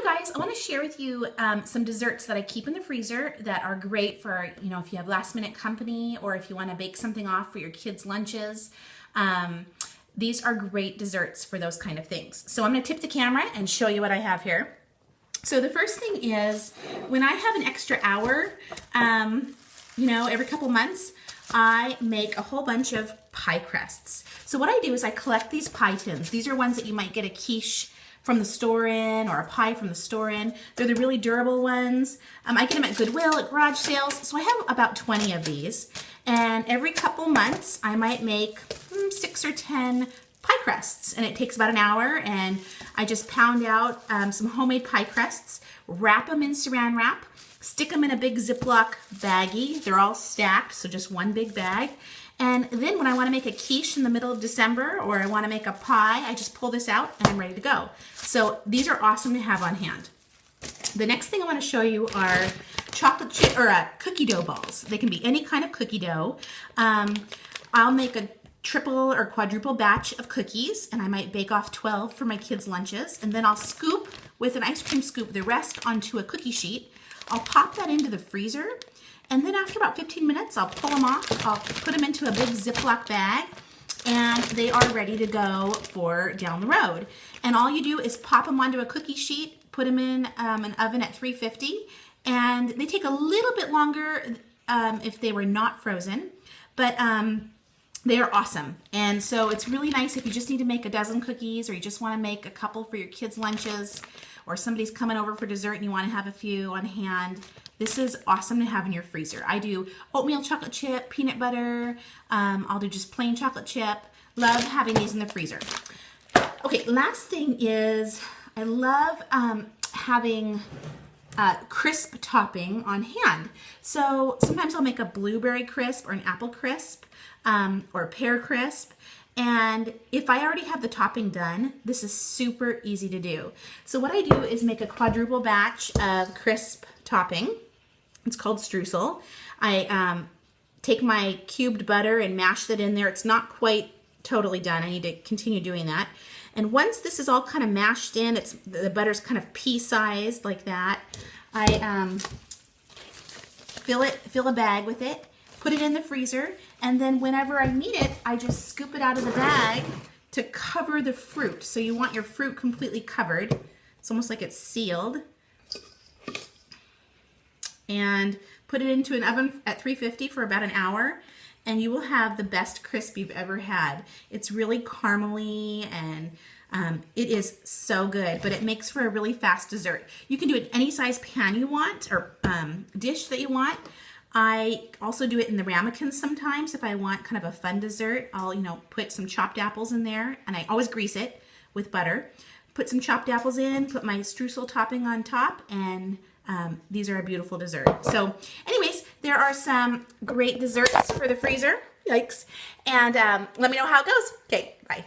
Hi guys, I want to share with you some desserts that I keep in the freezer that are great for, if you have last minute company or if you want to bake something off for your kids' lunches. These are great desserts for those kind of things. So I'm going to tip the camera and show you what I have here. So the first thing is when I have an extra hour, every couple months, I make a whole bunch of pie crusts. So what I do is I collect these pie tins. These are ones that you might get a quiche from the store in or a pie from the store in. They're the really durable ones. I get them at Goodwill, at garage sales. So I have about 20 of these. And every couple months, I might make 6 or 10 pie crusts. And it takes about an hour. And I just pound out some homemade pie crusts, wrap them in saran wrap, stick them in a big Ziploc baggie. They're all stacked, so just one big bag. And then when I want to make a quiche in the middle of December or I want to make a pie, I just pull this out and I'm ready to go. So these are awesome to have on hand. The next thing I want to show you are chocolate chip or cookie dough balls. They can be any kind of cookie dough. I'll make a triple or quadruple batch of cookies and I might bake off 12 for my kids' lunches. And then I'll scoop with an ice cream scoop the rest onto a cookie sheet. I'll pop that into the freezer. And then after about 15 minutes, I'll pull them off. I'll put them into a big Ziploc bag and they are ready to go for down the road. And all you do is pop them onto a cookie sheet, put them in an oven at 350, and they take a little bit longer if they were not frozen, but they are awesome. And so it's really nice if you just need to make a dozen cookies or you just want to make a couple for your kids' lunches or somebody's coming over for dessert and you want to have a few on hand. This is awesome to have in your freezer. I do oatmeal chocolate chip, peanut butter. I'll do just plain chocolate chip. Love having these in the freezer. Okay, last thing is I love having crisp topping on hand. So sometimes I'll make a blueberry crisp or an apple crisp or a pear crisp. And if I already have the topping done, this is super easy to do. So what I do is make a quadruple batch of crisp topping. It's called streusel. I take my cubed butter and mash that in there. It's not quite totally done. I need to continue doing that. And once this is all kind of mashed in, the butter's kind of pea-sized like that, I fill a bag with it, put it in the freezer, and then whenever I need it, I just scoop it out of the bag to cover the fruit. So you want your fruit completely covered. It's almost like it's sealed. And put it into an oven at 350 for about an hour, and you will have the best crisp you've ever had. It's really caramely and it is so good, but it makes for a really fast dessert. You can do it in any size pan you want or dish that you want. I also do it in the ramekins sometimes if I want kind of a fun dessert. I'll, put some chopped apples in there, and I always grease it with butter. Put some chopped apples in, put my streusel topping on top, and these are a beautiful dessert. So anyways, there are some great desserts for the freezer. Yikes. And let me know how it goes. Okay, bye.